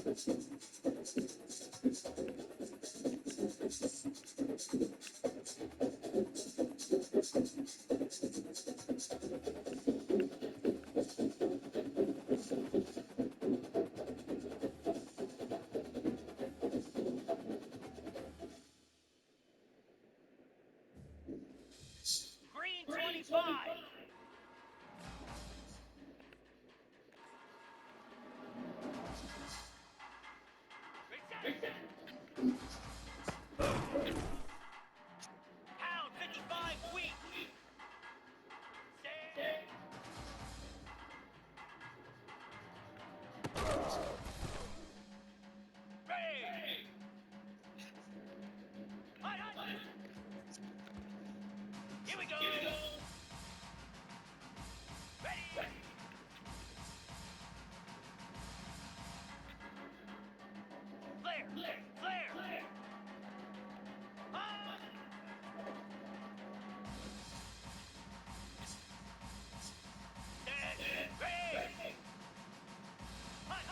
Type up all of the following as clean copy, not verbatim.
Green 25. Pound 55 wheat. Stand. Ready. Hut. Here we go. Ready. Flare. Flare. Hut. Stand. Ready. Hut.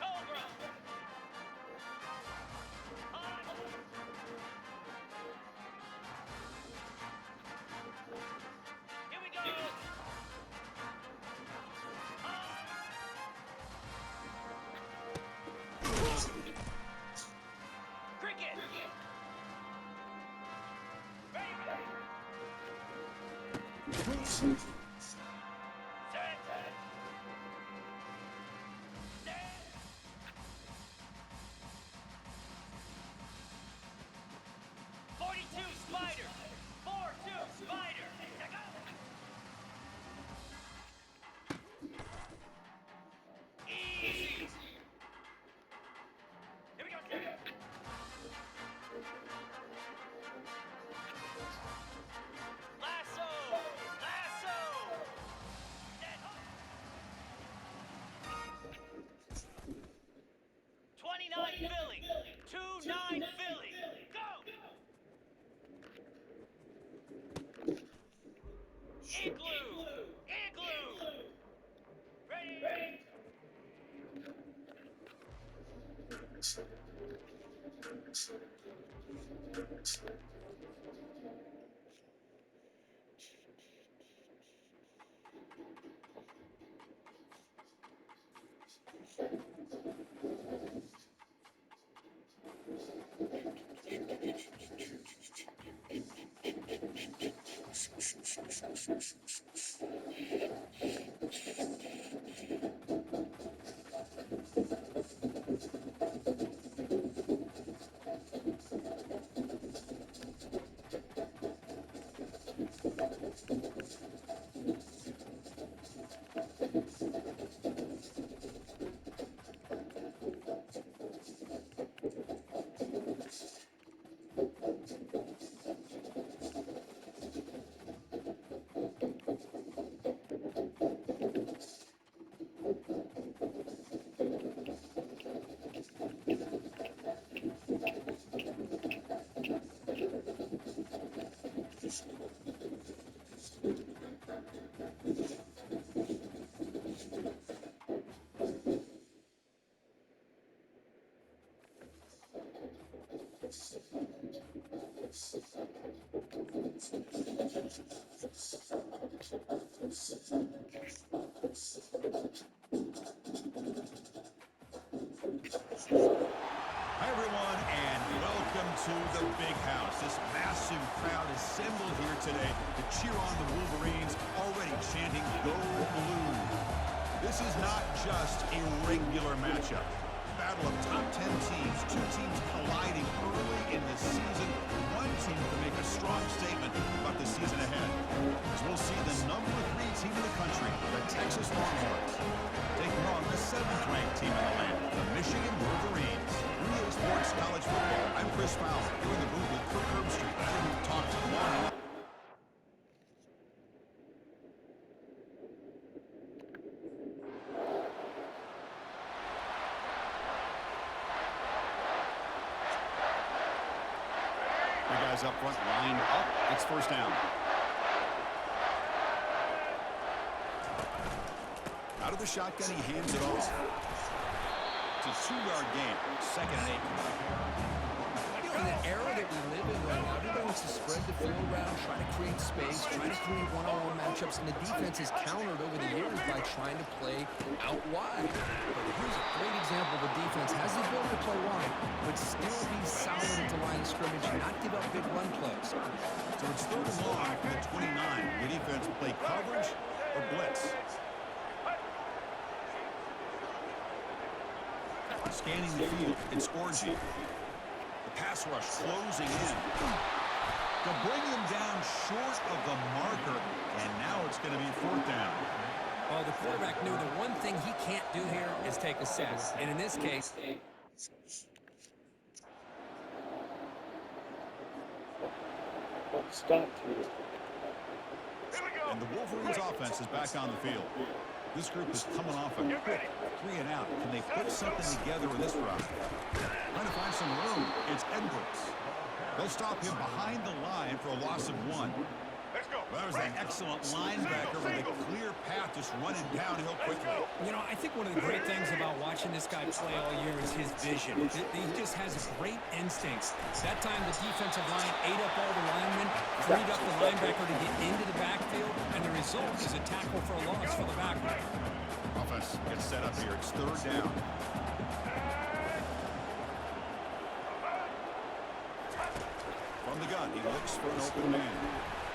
Cobra. Hut. Here we go. Cricket. Ready. Set. Stand. 42 spider. 4-2 spider. Check out. Easy. Here we go. Lasso. Lasso. Dead hook. 29 Philly. 2-9 Philly. Go. Igloo. Igloo. Ready. Hi, everyone, and welcome to the Big House. This massive crowd assembled here today to cheer on the Wolverines, already chanting "Go Blue." This is not just a regular matchup. Battle of top 10 teams, two teams colliding early in the season. One team to make a strong statement about the season ahead. As we'll see the number 3 team in the country, the Texas Longhorns, taking on the 7th-ranked team in the land, the Michigan Wolverines. 3A Sports College Football. I'm Chris Fowler, here in the booth with Kirk Herbstreit. We've talked long. The guys up front lined up. It's first down. Out of the shotgun, he hands it off. It's a 2-yard gain. 2nd and 8. In the era that we live in right now, everybody wants to spread the field around, try to create space, try to create one-on-one matchups, and the defense has countered over the years by trying to play out wide. But here's a great example of a defense has the ability to play wide, but still be solid at the line of scrimmage, not give up big run plays. So it's 3rd and long from the 29. The defense play coverage or blitz. Scanning the field, it's Orji. The pass rush closing in. They'll bring him down short of the marker, and now it's going to be 4th down. Well, the quarterback knew the one thing he can't do here is take a sack. And in this case, And the Wolverines offense is back on the field. This group is coming off a quick 3-and-out. Can they put something together with this run? Trying to find some room. It's Edwards. They'll stop him behind the line for a loss of 1. Well, that was an excellent linebacker with a clear path just running downhill quickly. You know, I think one of the great things about watching this guy play all year is his vision. He just has great instincts. That time the defensive line ate up all the linemen, freed up the linebacker to get into the backfield, and the result is a tackle for a loss for the backer. Offense gets set up here. It's 3rd down. From the gun, he looks for an open man.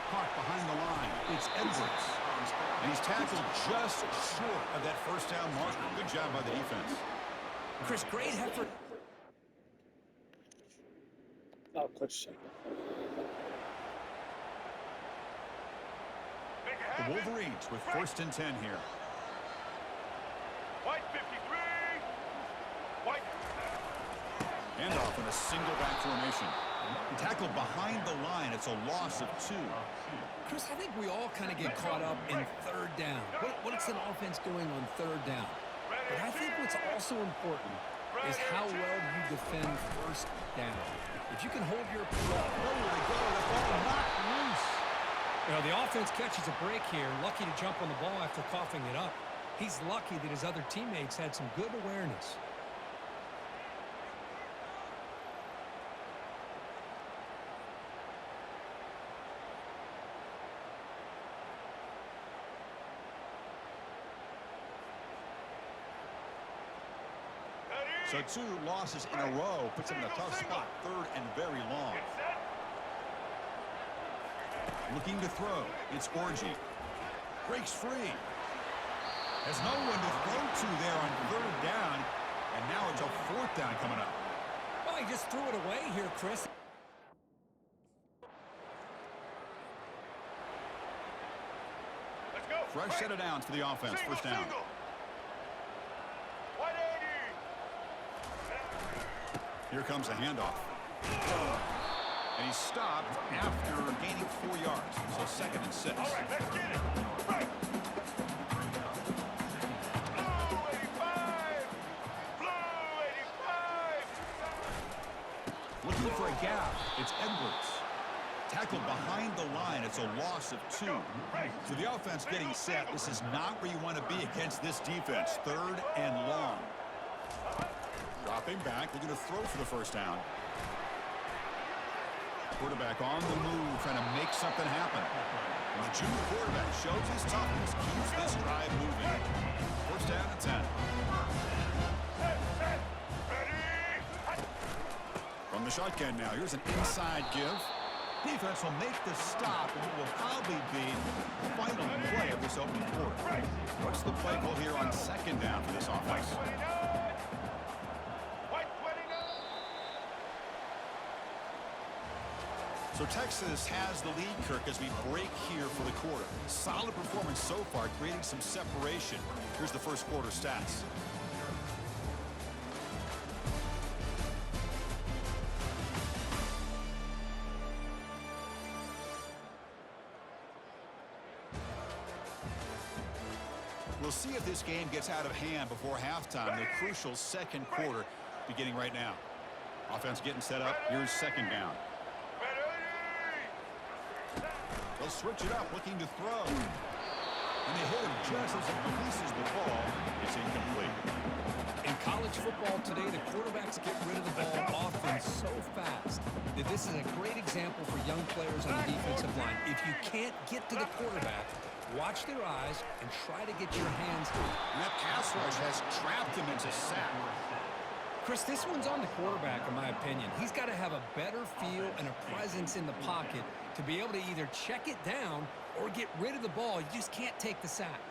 Caught behind the line. It's Edwards. And he's tackled just short of that 1st down marker. Good job by the defense. Chris, great effort. The Wolverines with 1st and 10 here. White 53. White. Handoff in a single back formation. Tackled behind the line. It's a loss of 2. Chris, I think we all kind of get caught up in 3rd down. What's an offense doing on 3rd down? But I think what's also important is how well you defend 1st down. If you can hold your ball, Nowhere to go. The ball knocked loose. You know, the offense catches a break here, lucky to jump on the ball after coughing it up. He's lucky that his other teammates had some good awareness. So 2 losses in a row puts him in a tough spot. 3rd and very long. Looking to throw. It's Orji. Breaks free. Has no one to throw to there on 3rd down. And now it's a 4th down coming up. Well, he just threw it away here, Chris. Let's go. Fresh set of downs for the offense. 1st down. Here comes a handoff. And he's stopped after gaining 4 yards. So 2nd and 6. All right, let's get it. Right. Blue 85. Blue 85. Looking for a gap. It's Edwards. Tackled behind the line. It's a loss of 2. So the offense getting set. This is not where you want to be against this defense. 3rd and long. Dropping back, looking to throw for the 1st down. Quarterback on the move, trying to make something happen. And the junior quarterback shows his toughness, keeps this drive moving. 1st down and 10. From the shotgun now, here's an inside give. Defense will make the stop, and it will probably be the final play of this opening quarter. What's the play call here on 2nd down for this offense? So Texas has the lead, Kirk, as we break here for the quarter. Solid performance so far, creating some separation. Here's the 1st quarter stats. We'll see if this game gets out of hand before halftime. The crucial 2nd quarter beginning right now. Offense getting set up. Here's 2nd down. They'll switch it up, looking to throw. And they hit him just as he releases the ball. It's incomplete. In college football today, the quarterbacks get rid of the ball often so fast that this is a great example for young players on the defensive line. If you can't get to the quarterback, watch their eyes and try to get your hands. And that pass rush has trapped him into sack. Chris, this one's on the quarterback, in my opinion. He's got to have a better feel and a presence in the pocket to be able to either check it down or get rid of the ball. You just can't take the sack.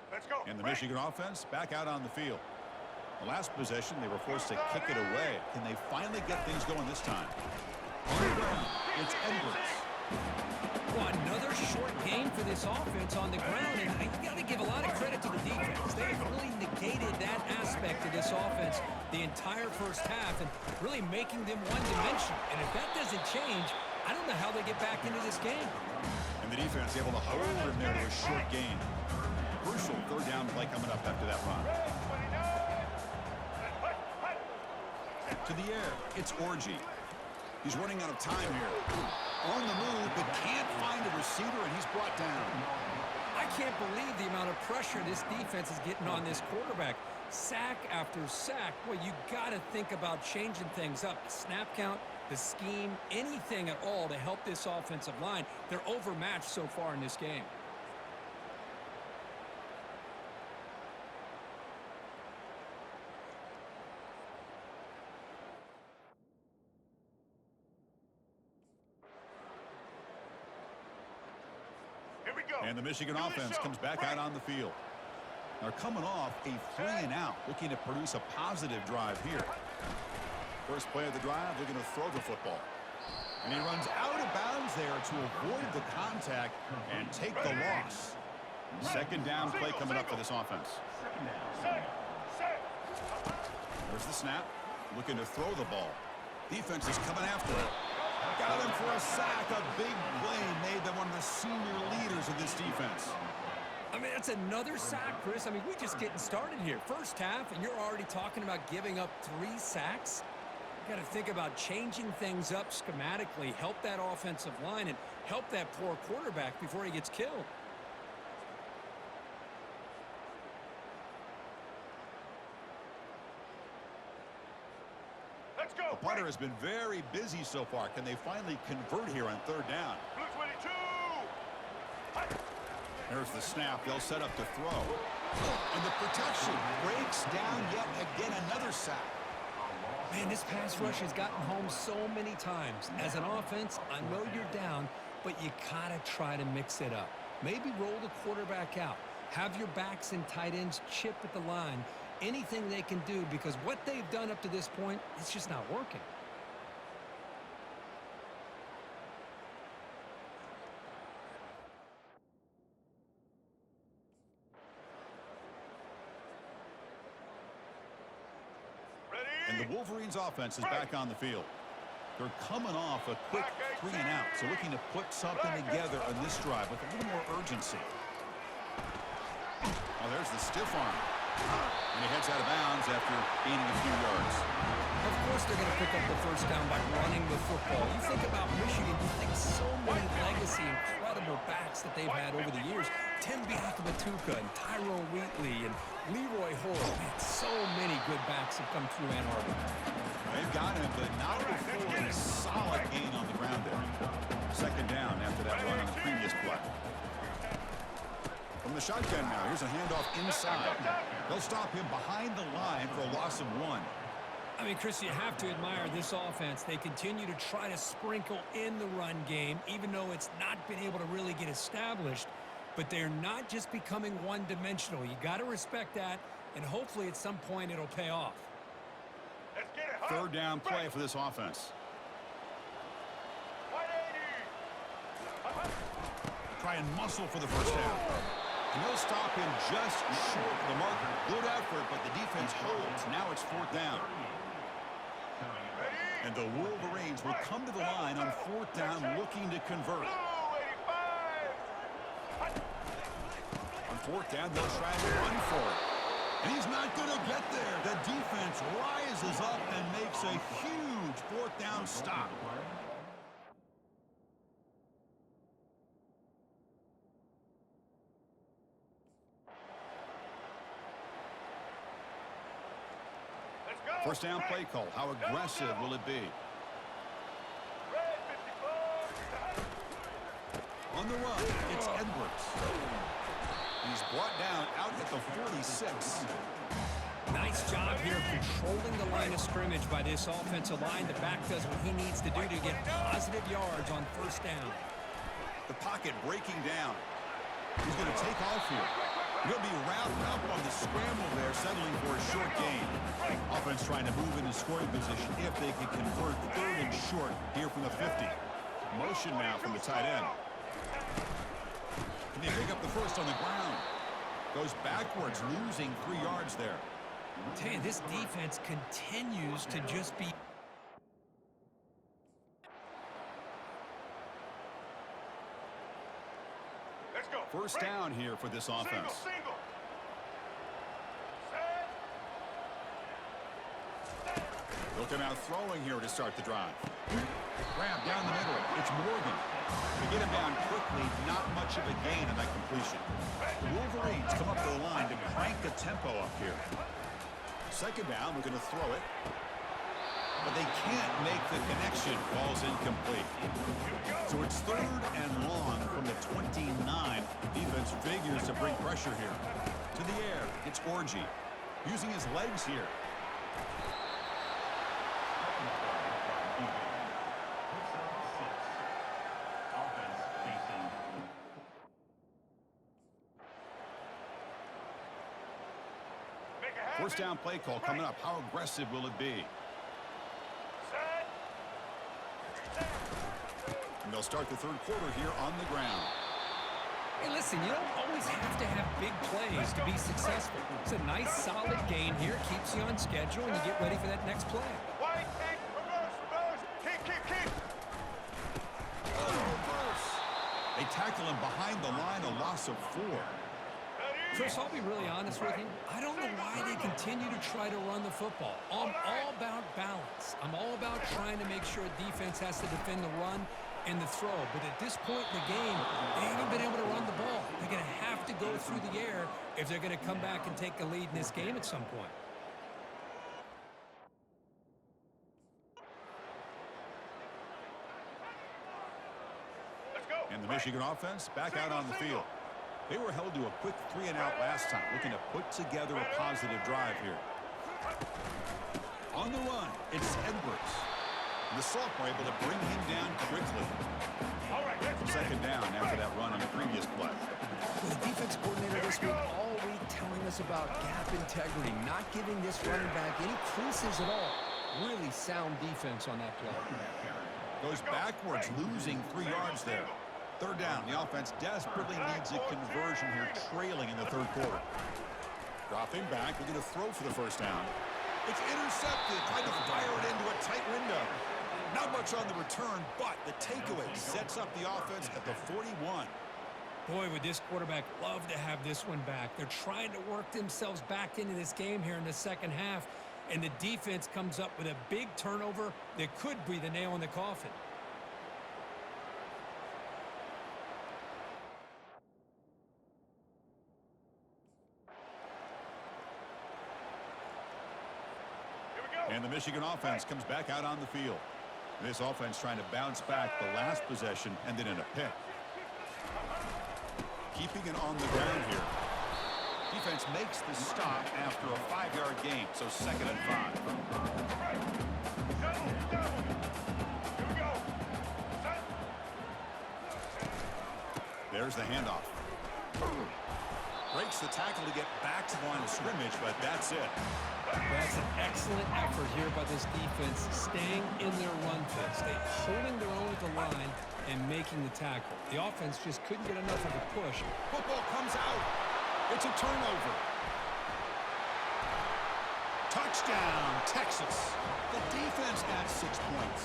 Let's go. And the Michigan offense back out on the field. The last possession, they were forced to kick it away. Can they finally get things going this time? On the ground, it's Edwards. Well, another short game for this offense on the ground, and you got to give a lot of credit to the defense. They have really negated that aspect of this offense the entire first half and really making them one-dimensional. And if that doesn't change, I don't know how they get back into this game. And the defense able to hold him there to a short gain. Crucial third down play coming up after that run. To the air, it's Orji. He's running out of time here. On the move, but can't find a receiver, and he's brought down. I can't believe the amount of pressure this defense is getting on this quarterback. Sack after sack. Well, you got to think about changing things up. The snap count, the scheme, anything at all to help this offensive line. They're overmatched so far in this game. And the Michigan offense comes back out on the field. They're coming off a 3-and-out, looking to produce a positive drive here. First play of the drive, looking to throw the football. And he runs out of bounds there to avoid the contact and take the loss. Second down play coming up for this offense. There's the snap, looking to throw the ball. Defense is coming after it. Got him for a sack, a big play made by one of the senior leaders of this defense. I mean, that's another sack, Chris. I mean, we're just getting started here. First half, and you're already talking about giving up 3 sacks. You got to think about changing things up schematically, help that offensive line, and help that poor quarterback before he gets killed. Let's go. The punter has been very busy so far. Can they finally convert here on third down? Blue 22. There's the snap. They'll set up to throw. And the protection breaks down yet again. Another sack. Man, this pass rush has gotten home so many times. As an offense, I know you're down, but you gotta try to mix it up. Maybe roll the quarterback out. Have your backs and tight ends chip at the line. Anything they can do, because what they've done up to this point, it's just not working. And the Wolverines offense is back on the field. They're coming off a quick 3-and-out, so looking to put something together on this drive with a little more urgency. Oh, there's the stiff arm. And he heads out of bounds after gaining a few yards. Of course they're going to pick up the first down by running the football. You think about Michigan, you think so many legacy, incredible backs that they've had over the years. Tim Biakabatuka and Tyrone Wheatley and Leroy Hall. Man, so many good backs have come through Ann Arbor. They've got him, but not before a solid gain on the ground there. Second down after that run on the previous play. From the shotgun now, here's a handoff inside. They'll stop him behind the line for a loss of 1. I mean, Chris, you have to admire this offense. They continue to try to sprinkle in the run game, even though it's not been able to really get established. But they're not just becoming one-dimensional. You got to respect that, and hopefully at some point it'll pay off. Let's get it. Third down play for this offense. 180. Try and muscle for the first down. And they'll stop him just short of the marker. Good effort, but the defense holds. Now it's fourth down. And the Wolverines will come to the line on 4th down looking to convert. Blue 85. On 4th down, they'll try to run for it. And he's not going to get there. The defense rises up and makes a huge 4th down stop. Let's go. First down play call. How aggressive will it be? Red 54. On the run, it's Edwards. He's brought down out at the 46. Nice job here of controlling the line of scrimmage by this offensive line. The back does what he needs to do to get positive yards on 1st down. The pocket breaking down. He's going to take off here. He'll be wrapped up on the scramble there, settling for a short gain. Offense trying to move into scoring position if they can convert 3rd and short here from the 50. Motion now from the tight end. Can they pick up the first on the ground? Goes backwards, losing 3 yards there. Tell you, this defense continues to just be... Let's go. First down here for this offense. Single. They'll come out throwing here to start the drive. Grab down the middle. It's Morgan. They get him down quickly. Not much of a gain on that completion. The Wolverines come up to the line to crank the tempo up here. Second down, we're going to throw it. But they can't make the connection. Ball's incomplete. So it's 3rd and long from the 29. Defense figures to bring pressure here. To the air, it's Orji. Using his legs here. First down play call coming up. How aggressive will it be? And they'll start the 3rd quarter here on the ground. Hey, listen, you don't always have to have big plays to be successful. It's a nice, solid gain here. Keeps you on schedule, and you get ready for that next play. White, kick, reverse. Kick. Oh, reverse. They tackle him behind the line, a loss of 4. Chris, I'll be really honest with you. I don't know why they continue to try to run the football. I'm all about balance. I'm all about trying to make sure defense has to defend the run and the throw. But at this point in the game, they haven't been able to run the ball. They're going to have to go through the air if they're going to come back and take the lead in this game at some point. Let's go. And the Michigan offense back out on the field. They were held to a quick 3-and-out last time, looking to put together a positive drive here. On the run, it's Edwards. And the sophomore able to bring him down quickly. All right, let's get Second down after that run on the previous play. Well, the defense coordinator this week all week telling us about gap integrity, not giving this running back any creases at all. Really sound defense on that play. Goes backwards, losing 3 yards there. 3rd down. The offense desperately needs a conversion here, trailing in the 3rd quarter. Dropping back, looking to throw for the first down. It's intercepted, trying to fire it into a tight window. Not much on the return, but the takeaway sets up the offense at the 41. Boy, would this quarterback love to have this one back. They're trying to work themselves back into this game here in the second half, and the defense comes up with a big turnover that could be the nail in the coffin. And the Michigan offense comes back out on the field. This offense trying to bounce back. The last possession ended in a pick. Keeping it on the ground here. Defense makes the stop after a 5-yard gain, so 2nd and 5. There's the handoff. Breaks the tackle to get back to the line of scrimmage, but that's it. That's an excellent effort here by this defense, staying in their run fits. They holding their own at the line and making the tackle. The offense just couldn't get enough of a push. Football comes out. It's a turnover. Touchdown, Texas. The defense adds 6 points.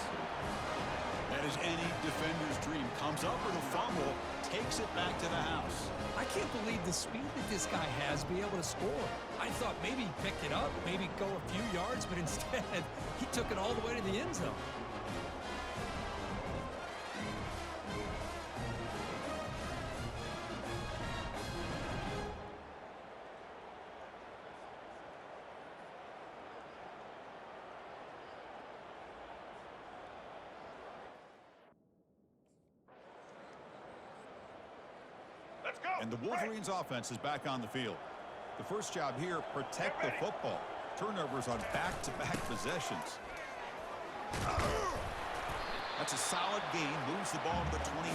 That is any defender's dream. Comes up with a fumble, takes it back to the house. I can't believe the speed that this guy has to be able to score. I thought maybe he picked it up, maybe go a few yards, but instead he took it all the way to the end zone. Let's go. And the Wolverines offense is back on the field. The first job here, protect the football. Turnovers on back-to-back possessions. That's a solid gain. Moves the ball to the 29.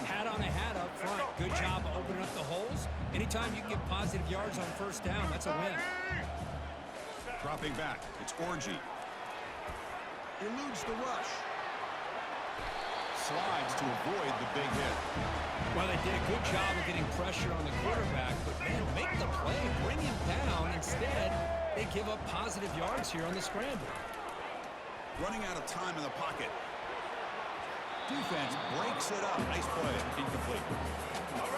Hat on a hat up front. Good job of opening up the holes. Anytime you can get positive yards on first down, that's a win. Dropping back, it's Orgy. Eludes the rush. Slides to avoid the big hit. Well, they did a good job of getting pressure on the quarterback, but man, make the play, bring him down. Instead, they give up positive yards here on the scramble. Running out of time in the pocket. Defense breaks it up. Nice play. Incomplete.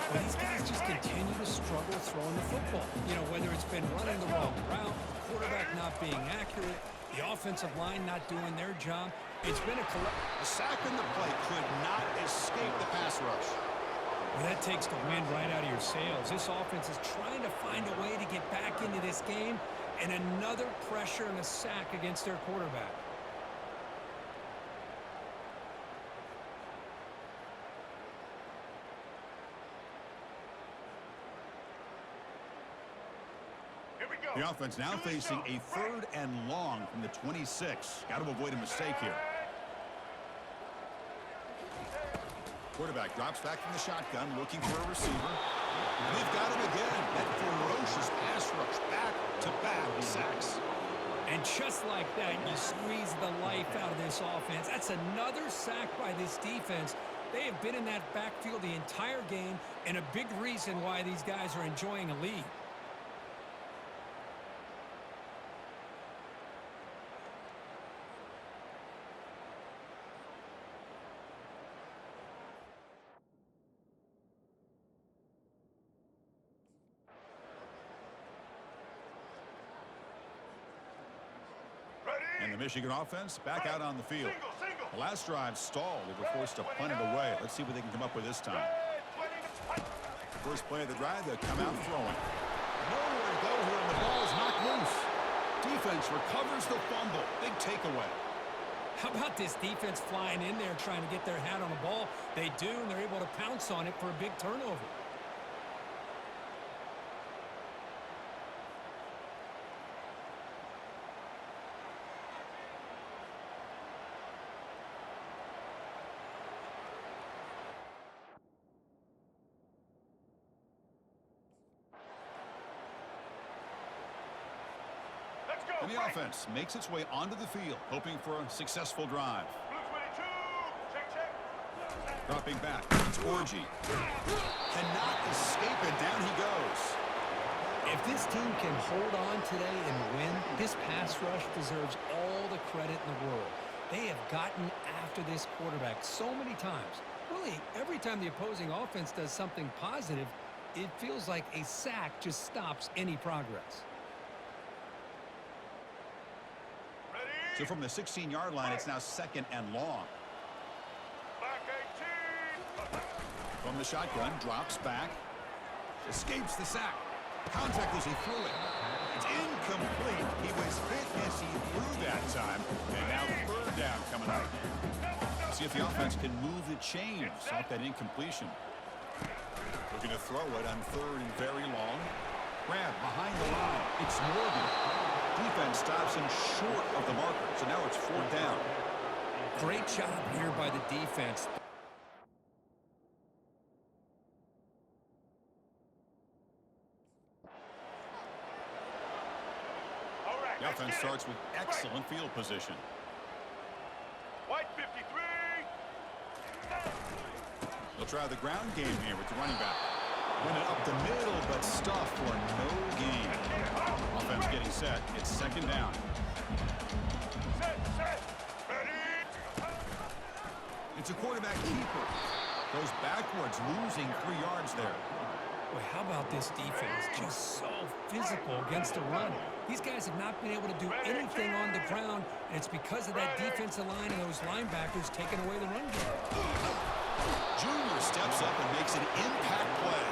Well, these guys just continue to struggle throwing the football. You know, whether it's been running the wrong route, the quarterback not being accurate, the offensive line not doing their job. It's been a sack in the play could not escape the pass rush. Well, that takes the wind right out of your sails. This offense is trying to find a way to get back into this game, and another pressure and a sack against their quarterback. Here we go. The offense now facing a 3rd and long from the 26. Got to avoid a mistake here. Quarterback drops back from the shotgun, looking for a receiver. And they've got him again. That ferocious pass rush, back-to-back sacks. And just like that, you squeeze the life out of this offense. That's another sack by this defense. They have been in that backfield the entire game, and a big reason why these guys are enjoying a lead. And the Michigan offense back out on the field. Single. The last drive stalled. They were forced to punt it away. Let's see what they can come up with this time. First play of the drive, they'll come out throwing. Nowhere to go here, and the ball is knocked loose. Defense recovers the fumble. Big takeaway. How about this defense flying in there trying to get their hat on the ball? They do, and they're able to pounce on it for a big turnover. And the offense makes its way onto the field, hoping for a successful drive. Check. Dropping back, it's Orgy. Cannot escape it, down he goes. If this team can hold on today and win, this pass rush deserves all the credit in the world. They have gotten after this quarterback so many times. Really, every time the opposing offense does something positive, it feels like a sack just stops any progress. So from the 16-yard line, it's now 2nd and long. Back 18. From the shotgun, drops back. Escapes the sack. Contact as he threw it. It's incomplete. He was hit as he threw that time. And now 3rd down coming up. See if the offense can move the chains off that incompletion. Looking to throw it on 3rd and very long. Grab behind the line. It's Morgan. Defense stops him short of the marker. So now it's 4th down. Great job here by the defense. The offense starts with excellent field position. White 53. They'll try the ground game here with the running back. Went it up the middle, but stuffed for no gain. Offense getting set. It's second down. Set. Ready. It's a quarterback keeper. Goes backwards, losing 3 yards there. Boy, how about this defense? Just so physical against the run. These guys have not been able to do anything on the ground, and it's because of that defensive line and those linebackers taking away the run game. Junior steps up and makes an impact play.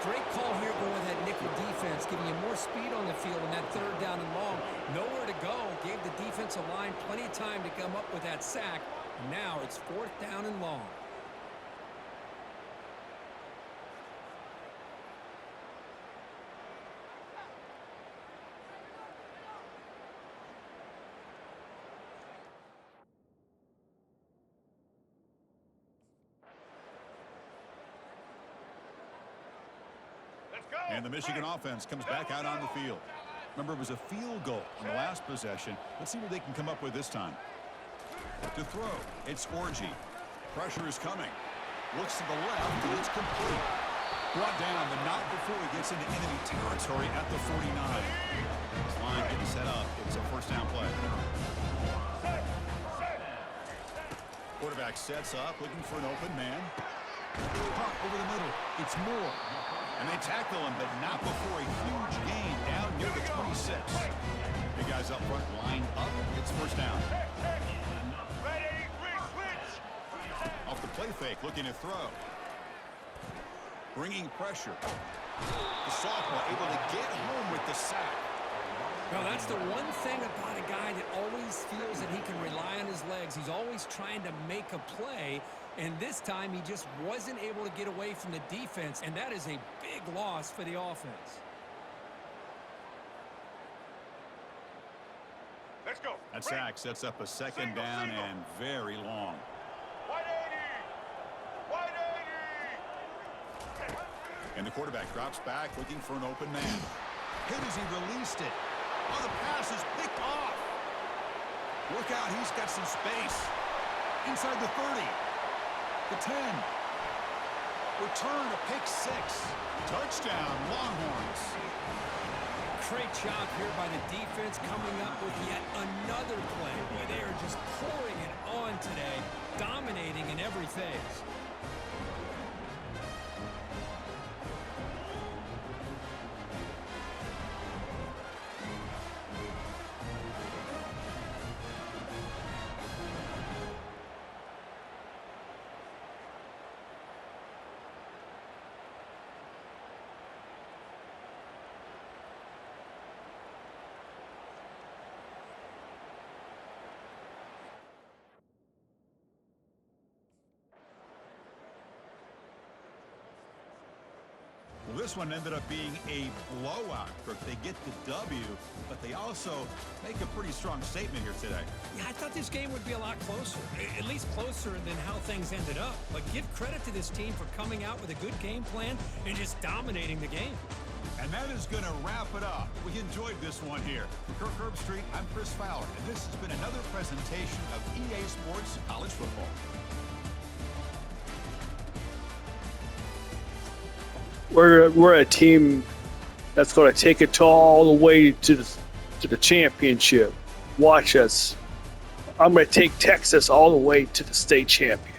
Great call here going with that nickel defense, giving you more speed on the field in that third down and long. Nowhere to go. Gave the defensive line plenty of time to come up with that sack. And now it's fourth down and long. Let's go. And the Michigan offense comes back out on the field. Remember, it was a field goal on the last possession. Let's see what they can come up with this time. To throw, it's Orji. Pressure is coming. Looks to the left, and it's complete. Brought down, but not before he gets into enemy territory at the 49. This line getting set up. It's a first down play. Quarterback sets up, looking for an open man. Pump over the middle. It's Moore. And they tackle him, but not before a huge gain down near the 26. Big guys up front, lined up. It's first down. Ready. Switch. Off the play fake, looking to throw. Bringing pressure. The sophomore able to get home with the sack. Now, that's the one thing about a guy that always feels that he can rely on his legs. He's always trying to make a play, and this time he just wasn't able to get away from the defense, and that is a big loss for the offense. Let's go. That sack sets up a second down and very long. 180. And the quarterback drops back, looking for an open man. Hit as he released it. Oh, the pass is picked off. Look out, he's got some space. Inside the 30. The 10. Return to pick 6. Touchdown, Longhorns. Great job here by the defense coming up with yet another play. Boy, they are just pouring it on today, dominating in every phase. Well, this one ended up being a blowout. They get the W, but they also make a pretty strong statement here today. Yeah, I thought this game would be a lot closer, at least closer than how things ended up. But give credit to this team for coming out with a good game plan and just dominating the game. And that is going to wrap it up. We enjoyed this one here. For Kirk Herbstreit, I'm Chris Fowler, and this has been another presentation of EA Sports College Football. We're a team that's going to take it all the way to the championship. Watch us. I'm going to take Texas all the way to the state champion.